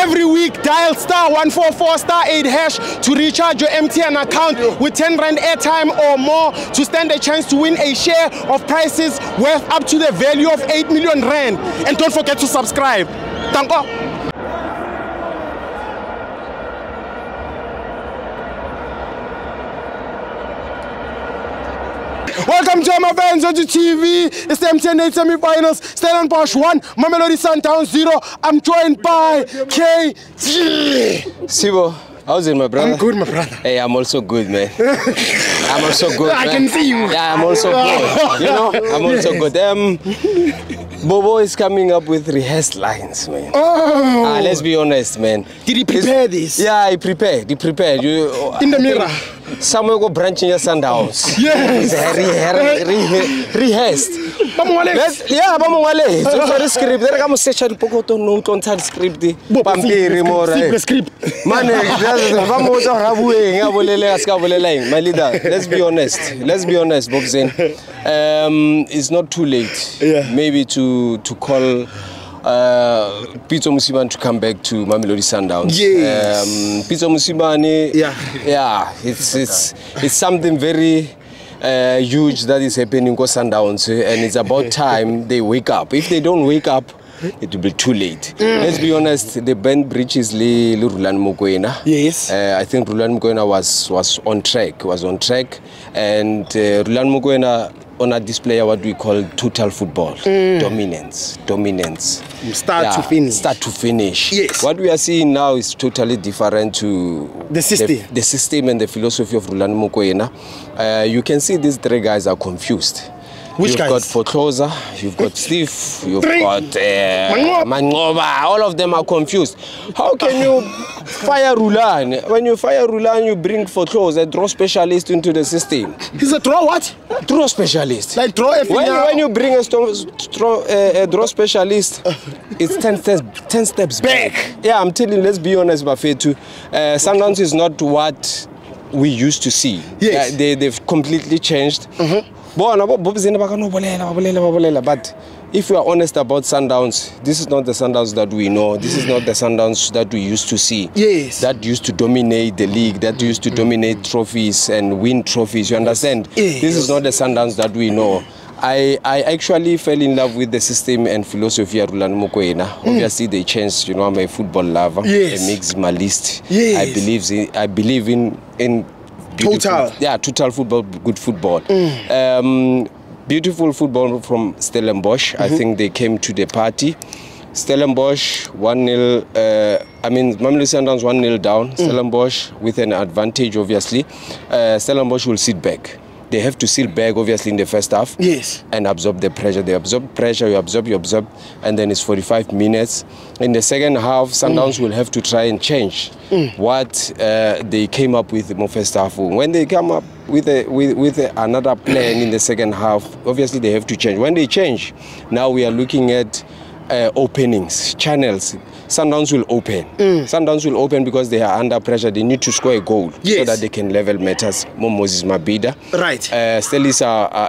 Every week, dial *144*8# to recharge your MTN account with 10 Rand airtime or more to stand a chance to win a share of prizes worth up to the value of 8 million Rand. And don't forget to subscribe. Thank you. Welcome to my fans on TV. It's the MTN 8 semi-finals. Stellenbosch 1, Mamelodi Sundowns 0. I'm joined by KG. Sibo, how's it, my brother? I'm good, my brother. Hey, I'm also good, man. I'm also good, I can see you. Yeah, I'm also good. You know, I'm also good. Bobo is coming up with rehearsed lines, man. Oh. Let's be honest, man. Did he prepare this? Yeah, he prepared. He prepared. In the mirror. Somewhere go branching your Sundowns. Yes. Rehearsed. Yeah, Bamwale. So for the script, there come search the pokoto note on that script. Pampiri more. Script. Man, my leader, let's be honest. Let's be honest, Bobzen. It's not too late. Yeah. Maybe to call Pitso Mosimane to come back to Mamelodi Sundowns. Yes. Pitso Mosimane. Yeah. It's something very huge that is happening in Sundowns, and it's about time they wake up. If they don't wake up, it will be too late. Let's be honest, the band breaches Rulani Mokoena. Yes. I think Rulani Mokoena was on track. And Rulani Mokoena on a display what we call total football. Dominance. Start to finish. Yes. What we are seeing now is totally different to the system. The system and the philosophy of Rulani Mokoena. You can see these three guys are confused. You've got Fotoza, you've got Steve, you've got Mangoba. All of them are confused. How can you fire Rulani? When you fire Rulani, you bring Fotoza, a draw specialist, into the system. He's a draw what? Draw specialist. Like draw when you bring a draw specialist, it's 10 steps back. Yeah, I'm telling you, let's be honest, Bafetu. Sundowns is not what we used to see. Yes. They've completely changed. But if we are honest about Sundowns, this is not the Sundowns that we know. This is not the Sundowns that we used to see. Yes. That used to dominate the league, that used to dominate trophies and win trophies. You understand? Yes. This is not the Sundowns that we know. I actually fell in love with the system and philosophy of Rulani Mokoena. Obviously, they changed. You know, I'm a football lover. Yes. A maximalist. Yes. I believe in total. Yeah, total football, good football. Beautiful football from Stellenbosch. I think they came to the party. Stellenbosch 1-0. Mamelodi Sundowns 1-0 down. Stellenbosch with an advantage, obviously. Stellenbosch will sit back. They have to sit back, obviously, in the first half. Yes. And absorb the pressure. They absorb pressure, you absorb, and then it's 45 minutes. In the second half, Sundowns will have to try and change what they came up with in the first half. When they come up with another plan in the second half, obviously they have to change. When they change, now we are looking at openings, channels. Sundowns will open. Sundowns will open because they are under pressure. They need to score a goal so that they can level matters. Moses Mabhida. Right. Stellis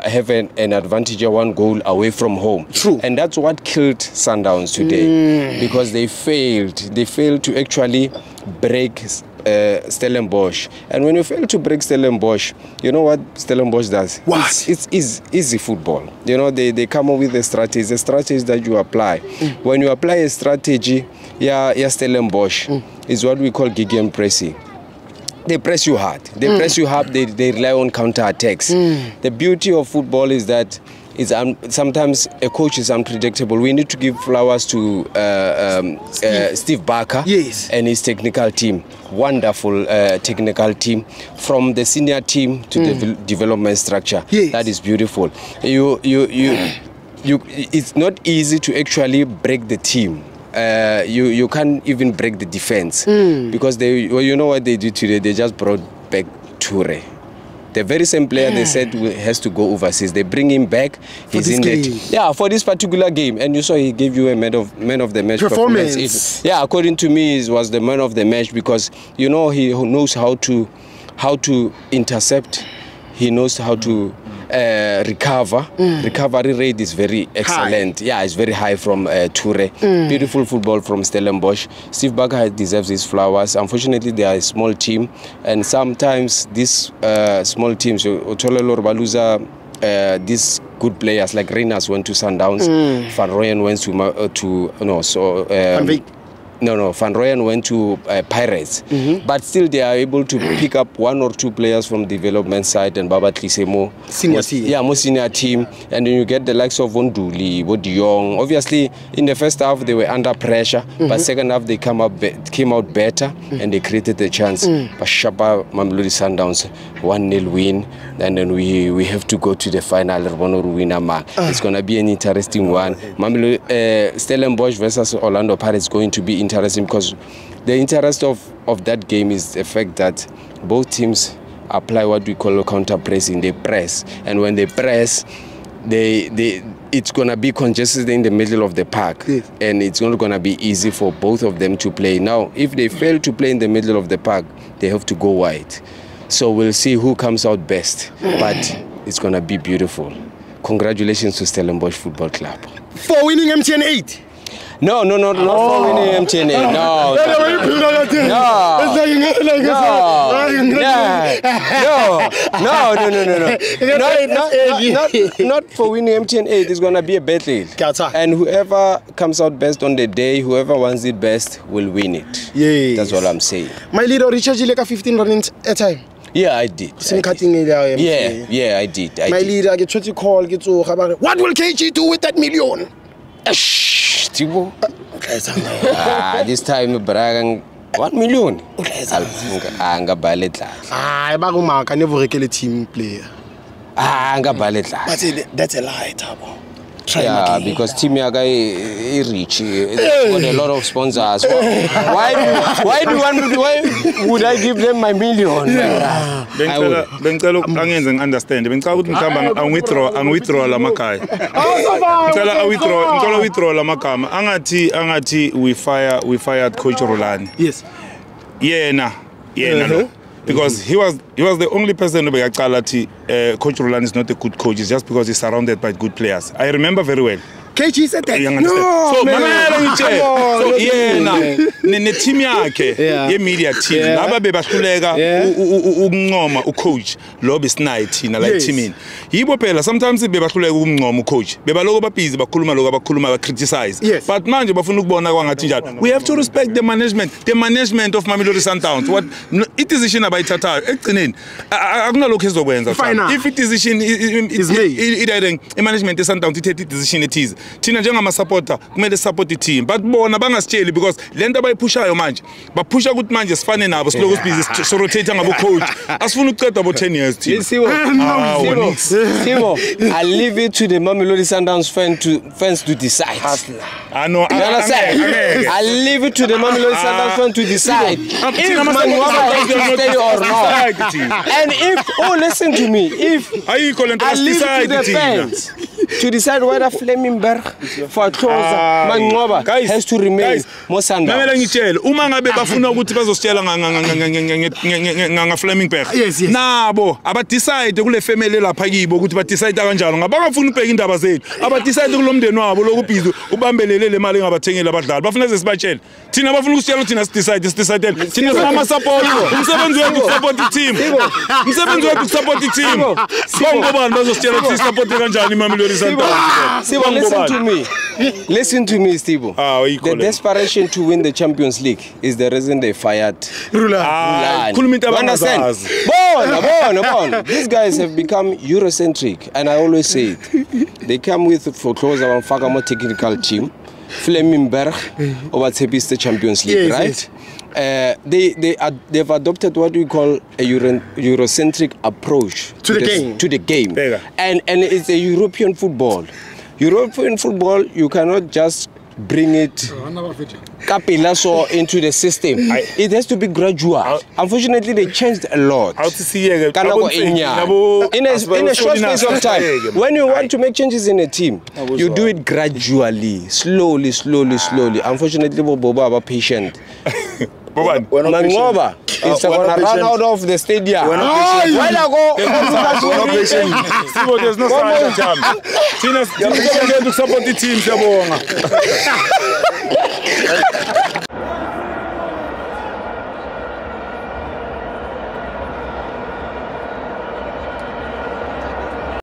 have an advantage of 1 goal away from home. True. And that's what killed Sundowns today because they failed. They failed to actually break Stellenbosch. And when you fail to break Stellenbosch, you know what Stellenbosch does? What? It's easy football. You know, they come up with the strategies that you apply. When you apply a strategy, Stellenbosch is what we call gegen pressing. They press you hard. They press you hard. They rely on counter-attacks. The beauty of football is that sometimes a coach is unpredictable. We need to give flowers to Steve Barker and his technical team. Wonderful technical team. From the senior team to the development structure. That is beautiful. It's not easy to actually break the team. You can't even break the defense because you know what they did today? They just brought back Toure. The very same player they said has to go overseas. They bring him back. He's in it. Yeah, for this particular game. And you saw he gave you a man of the match performance. Yeah, according to me, he was the man of the match because you know he knows how to intercept. He knows how to recover. Recovery rate is very excellent. Yeah, it's very high from Toure. Beautiful football from Stellenbosch. Steve Barker deserves his flowers. Unfortunately, they are a small team, and sometimes these small teams, these good players like Reiners went to Sundowns, Van Rooyen went Van Rooyen went to Pirates, but still they are able to pick up 1 or 2 players from development side and Baba Tlisemo, more senior team, and then you get the likes of Vonduli, Bodiyong. Obviously, in the first half they were under pressure, but second half they came out better and they created the chance. But Shapa Mamelodi Sundowns 1-0 win, and then we have to go to the final. It's gonna be an interesting one. Stellenbosch versus Orlando Pirates is going to be interesting because the interest of that game is the fact that both teams apply what we call counter pressing. They press, and when they press, it's gonna be congested in the middle of the park, and it's not gonna be easy for both of them to play. Now, if they fail to play in the middle of the park, they have to go wide. So we'll see who comes out best, but it's gonna be beautiful. Congratulations to Stellenbosch Football Club for winning MTN 8. No, not for winning MTN 8. Not for winning MTN 8. It's gonna be a battle, and whoever comes out best on the day, whoever wants it best, will win it. Yes. That's what I'm saying. My leader Richard Gileka 15 runs a time. Yeah, I did. I did. Yeah, I did. My leader, I get to call, what will KG do with that million? Shh, Tibo. This time, Bragan, 1 million. I never kill a team player. But that's a lie, Tabo. Yeah, because Team Yaga is rich. It's got a lot of sponsors. Why would I give them my million? Bengicela understand. Bengicela withdraw la makhaya. Ngicela withdraw la magama. Angathi we fired Coach Rulani. Yes. Yeah, no. Because he was the only person who Coach Rulani is not a good coach. It's just because he's surrounded by good players. I remember very well. KG said that. So team yakhe media team laba bebahluleka ukuncoma ucoach lo besinayi thina la teamini yibo phela sometimes bebahluleka ukuncoma ucoach bebaloko babhizi bakhuluma lokho abakhuluma ba criticize, but manje bafuna ukubona kwangathi njalo. We have to respect the management of Mamelodi Sundowns. What it decision abayithathayo egcineni akunalokho ezokwenza. If it decision is made, management of Sundowns ithethe decision ethize, thina njengama supporter kumele support the team, but bona bangasitsheli because lento abayipushayo manje bapusha ukuthi manje sifane nabo siloko sibhizi so rotate ngabo coach asifuna ukuqeda abo 10 years team. Sibo, I leave it to the Mamelodi Sundowns fans to decide. I know. I leave it to the Mamelodi Sundowns fans to decide if Mangwaba has to stay or not. And if, listen to me, if I leave it to the fans to decide whether Flemingberg for Khoza Mangwaba has to remain more Sundowns. Mamela ngitshela uma ngabe bafuna ukuthi bazositshela nga Flemingberg nabo aba decide kule family lapha kibo ukuthi ba decide kanjalo ngabangafuna ubheka indaba zethu aba decide kulomndeni wabo lokubhizi ubambelele le mali ngabathengela abadlali bafuna sesibachela thina bafuna ukusitshela ukuthi thina sidecide thina sama support umsebenzi wethu support i-team umsebenzi wethu support i-team bangobani bazositshela ukuthi support kanjani Mamelodi Sundowns. Listen to me, Stibo. The desperation to win the Champions League is the reason they fired Rulani. Understand? Bon. These guys have become Eurocentric, and I always say it. They come with for close around Fakamo technical team, Flemingberg, over the Champions League, right? They've adopted what we call a Eurocentric approach to the game. And it's a European football. European football, you cannot just bring it into the system. It has to be gradual. Unfortunately, they changed a lot. In a short space of time. When you want to make changes in a team, you do it gradually, slowly. Unfortunately, Bobo are patient. Mangwaba, It's gonna run out of the stadium. Sibo, there's no sign of jam. Tina, support the team, siyabonga.